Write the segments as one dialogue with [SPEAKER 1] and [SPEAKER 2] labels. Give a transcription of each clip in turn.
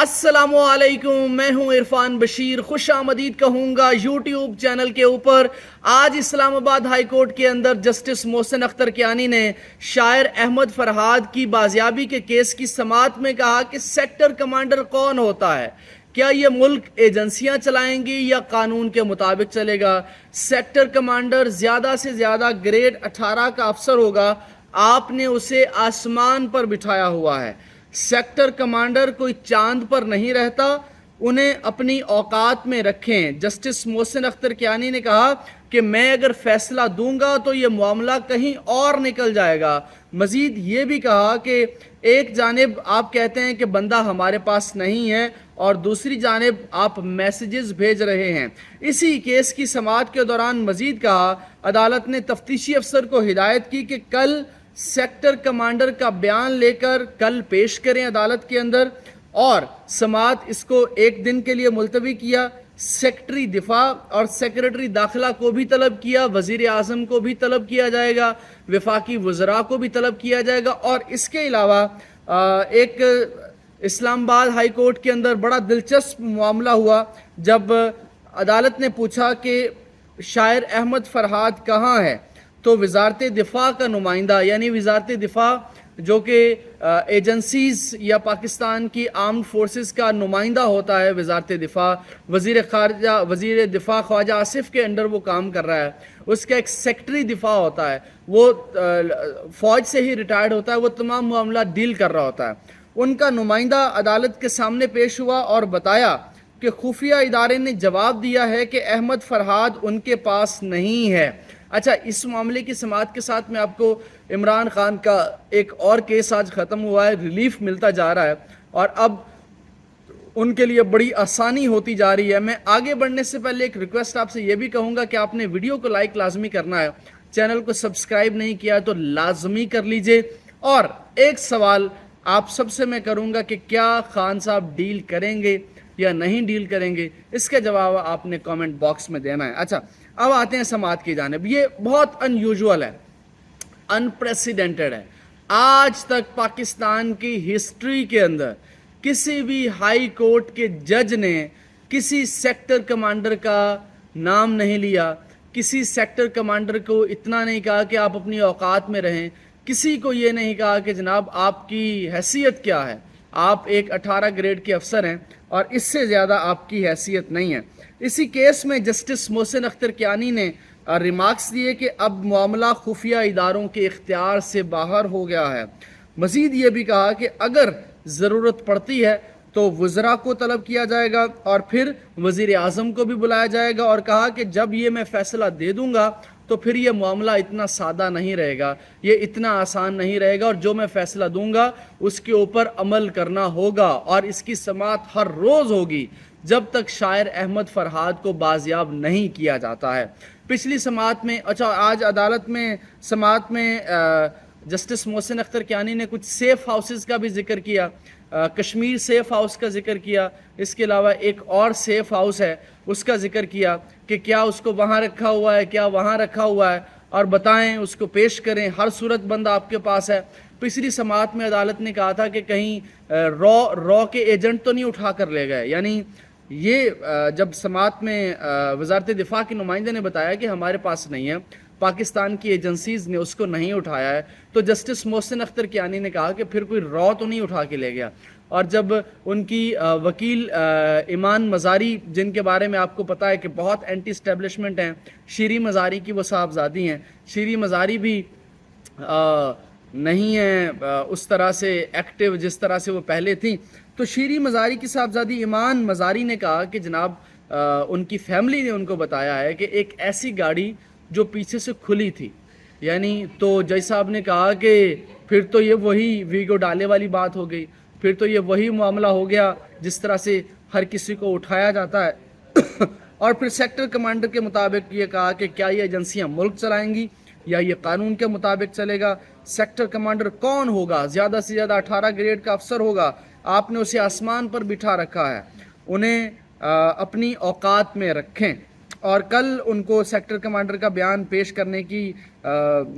[SPEAKER 1] अस्सलामुअलैकुम, मैं हूं इरफान बशीर। खुश आमदीद कहूँगा यूट्यूब चैनल के ऊपर। आज इस्लामाबाद हाई कोर्ट के अंदर जस्टिस मोहसिन अख्तर कियानी ने शायर अहमद फरहाद की बाजियाबी के केस की समाअत में कहा कि सेक्टर कमांडर कौन होता है, क्या ये मुल्क एजेंसियां चलाएंगी या कानून के मुताबिक चलेगा। सेक्टर कमांडर ज़्यादा से ज़्यादा ग्रेड 18 का अफसर होगा, आपने उसे आसमान पर बिठाया हुआ है। सेक्टर कमांडर कोई चांद पर नहीं रहता, उन्हें अपनी औकात में रखें। जस्टिस मोहसिन अख्तर कियानी ने कहा कि मैं अगर फैसला दूंगा तो ये मामला कहीं और निकल जाएगा। मज़ीद ये भी कहा कि एक जानिब आप कहते हैं कि बंदा हमारे पास नहीं है और दूसरी जानिब आप मैसेजेस भेज रहे हैं। इसी केस की समाअत के दौरान मज़ीद कहा, अदालत ने तफ्तीशी अफसर को हिदायत की कि कल सेक्टर कमांडर का बयान लेकर कल पेश करें अदालत के अंदर, और समाअत इसको एक दिन के लिए मुलतवी किया। सेक्रेटरी दिफा और सेक्रेटरी दाखिला को भी तलब किया, वज़ीर आज़म को भी तलब किया जाएगा, वफाकी वज़रा को भी तलब किया जाएगा। और इसके अलावा एक इस्लामाबाद हाई कोर्ट के अंदर बड़ा दिलचस्प मामला हुआ जब अदालत ने पूछा कि शायर अहमद फरहाद कहाँ है, तो वज़ारत दिफा का नुमाइंदा यानी वज़ारत दिफा जो कि एजेंसीज़ या पाकिस्तान की आर्म्ड फोर्सेस का नुमाइंदा होता है, वज़ारत दिफा, वज़ीर दिफा ख्वाजा आसिफ के अंडर वो काम कर रहा है। उसका एक सेक्रेटरी दिफा होता है, वो फ़ौज से ही रिटायर्ड होता है, वो तमाम मामला डील कर रहा होता है। उनका नुमाइंदा अदालत के सामने पेश हुआ और बताया कि खुफिया इदारे ने जवाब दिया है कि अहमद फरहाद उनके पास नहीं है। अच्छा, इस मामले की समाअत के साथ में आपको इमरान खान का एक और केस आज ख़त्म हुआ है, रिलीफ मिलता जा रहा है और अब उनके लिए बड़ी आसानी होती जा रही है। मैं आगे बढ़ने से पहले एक रिक्वेस्ट आपसे ये भी कहूँगा कि आपने वीडियो को लाइक लाजमी करना है, चैनल को सब्सक्राइब नहीं किया तो लाजमी कर लीजिए। और एक सवाल आप सबसे मैं करूँगा कि क्या खान साहब डील करेंगे या नहीं डील करेंगे, इसके जवाब आपने कमेंट बॉक्स में देना है। अच्छा, अब आते हैं समाअत की जानिब। ये बहुत अनयूजुअल है, अनप्रेसिडेंटेड है। आज तक पाकिस्तान की हिस्ट्री के अंदर किसी भी हाई कोर्ट के जज ने किसी सेक्टर कमांडर का नाम नहीं लिया, किसी सेक्टर कमांडर को इतना नहीं कहा कि आप अपनी औकात में रहें, किसी को ये नहीं कहा कि जनाब आपकी हैसियत क्या है, आप एक 18 ग्रेड के अफसर हैं और इससे ज़्यादा आपकी हैसियत नहीं है। इसी केस में जस्टिस मोहसिन अख्तर कियानी ने रिमार्क्स दिए कि अब मामला खुफिया इदारों के इख्तियार से बाहर हो गया है। मज़ीद ये भी कहा कि अगर ज़रूरत पड़ती है तो वज़रा को तलब किया जाएगा और फिर वज़ीर आज़म को भी बुलाया जाएगा, और कहा कि जब ये मैं फ़ैसला दे दूँगा तो फिर ये मामला इतना सादा नहीं रहेगा, ये इतना आसान नहीं रहेगा, और जो मैं फ़ैसला दूंगा उसके ऊपर अमल करना होगा और इसकी समाअत हर रोज़ होगी जब तक शायर अहमद फरहाद को बाजियाब नहीं किया जाता है। पिछली समाअत में, अच्छा आज अदालत में समाअत में जस्टिस मोहसिन अख्तर कियानी ने कुछ सेफ़ हाउसेस का भी जिक्र किया, कश्मीर सेफ़ हाउस का जिक्र किया, इसके अलावा एक और सेफ़ हाउस है उसका जिक्र किया कि क्या उसको वहाँ रखा हुआ है, क्या वहाँ रखा हुआ है, और बताएं, उसको पेश करें, हर सूरत बंद आपके पास है। पिछली समाअत में अदालत ने कहा था कि कहीं रॉ के एजेंट तो नहीं उठा कर ले गए, यानी ये जब समाअत में वज़ारत दिफा के नुमाइंदे ने बताया कि हमारे पास नहीं है, पाकिस्तान की एजेंसीज़ ने उसको नहीं उठाया है, तो जस्टिस मोहसिन अख्तर कियानी ने कहा कि फिर कोई रॉ तो नहीं उठा के ले गया। और जब उनकी वकील ईमान मज़ारी, जिनके बारे में आपको पता है कि बहुत एंटी इस्टेब्लिशमेंट हैं, शीरी मज़ारी की वो साहबजादी हैं, शीरी मज़ारी भी नहीं है उस तरह से एक्टिव जिस तरह से वो पहले थी, तो शीरी मज़ारी की साहबजादी ईमान मज़ारी ने कहा कि जनाब उनकी फैमिली ने उनको बताया है कि एक ऐसी गाड़ी जो पीछे से खुली थी, यानी तो जज साहब ने कहा कि फिर तो ये वही वीगो डाले वाली बात हो गई, फिर तो ये वही मामला हो गया जिस तरह से हर किसी को उठाया जाता है। और फिर सेक्टर कमांडर के मुताबिक ये कहा कि क्या ये एजेंसियां मुल्क चलाएंगी या ये कानून के मुताबिक चलेगा। सेक्टर कमांडर कौन होगा, ज़्यादा से ज़्यादा 18 ग्रेड का अफसर होगा, आपने उसे आसमान पर बिठा रखा है, उन्हें अपनी औकात में रखें। और कल उनको सेक्टर कमांडर का बयान पेश करने की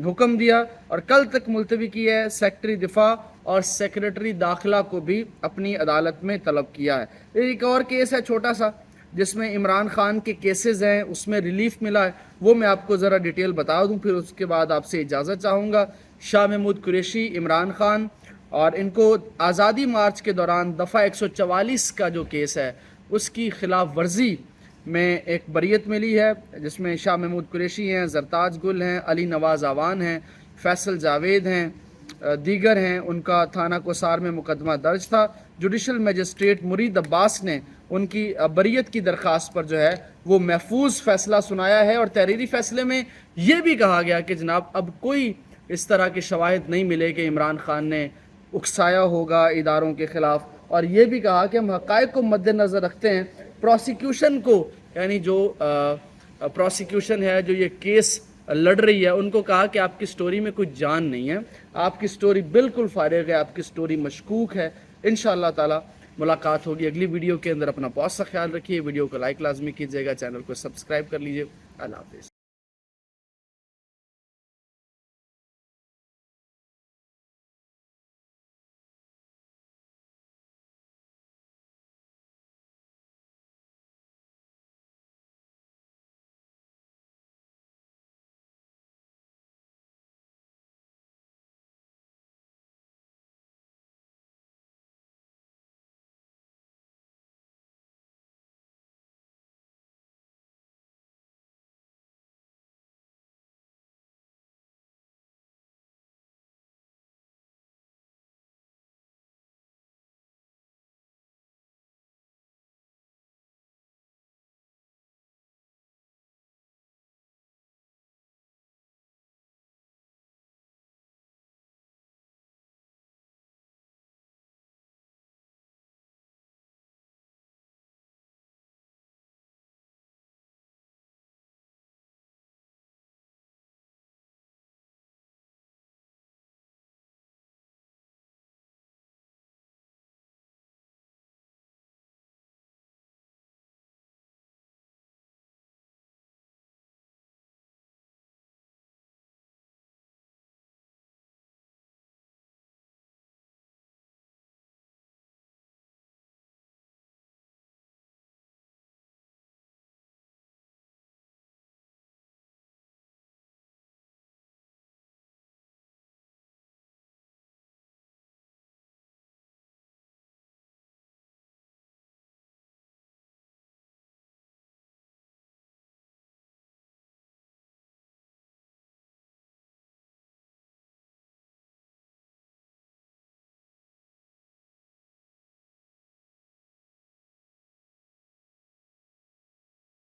[SPEAKER 1] हुक्म दिया और कल तक मुलतवी की है सेक्रेटरी दिफा اور سیکرٹری داخلہ کو بھی اپنی عدالت میں طلب کیا ہے۔ ایک اور کیس ہے چھوٹا سا جس میں عمران خان کے کیسز ہیں، اس میں ریلیف ملا ہے، وہ میں آپ کو ذرا ڈیٹیل بتا دوں، پھر اس کے بعد آپ سے اجازت چاہوں گا۔ شاہ محمود قریشی، عمران خان، اور ان کو آزادی مارچ کے دوران دفعہ 144 کا جو کیس ہے اس کی خلاف ورزی میں ایک بریت ملی ہے، جس میں شاہ محمود قریشی ہیں، زرتاج گل ہیں، علی نواز آوان ہیں، فیصل جاوید ہیں، دیگر ہیں۔ ان کا تھانہ کوسار میں مقدمہ درج تھا۔ جوڈیشل میجسٹریٹ مرید عباس نے ان کی بریت کی درخواست پر جو ہے وہ محفوظ فیصلہ سنایا ہے، اور تحریری فیصلے میں یہ بھی کہا گیا کہ جناب اب کوئی اس طرح کے شواہد نہیں ملے کہ عمران خان نے اکسایا ہوگا اداروں کے خلاف، اور یہ بھی کہا کہ ہم حقائق کو مد نظر رکھتے ہیں، پروسیکیوشن کو، یعنی جو پروسیکیوشن ہے جو یہ کیس لڑ رہی ہے، ان کو کہا کہ آپ کی سٹوری میں کوئی جان نہیں ہے، آپ کی سٹوری بالکل فارغ ہے، آپ کی سٹوری مشکوک ہے۔ انشاءاللہ تعالی ملاقات ہوگی اگلی ویڈیو کے اندر۔ اپنا بہت سا خیال رکھیے، ویڈیو کو لائک لازمی کیجیے گا، چینل کو سبسکرائب کر لیجیے۔ اللہ حافظ۔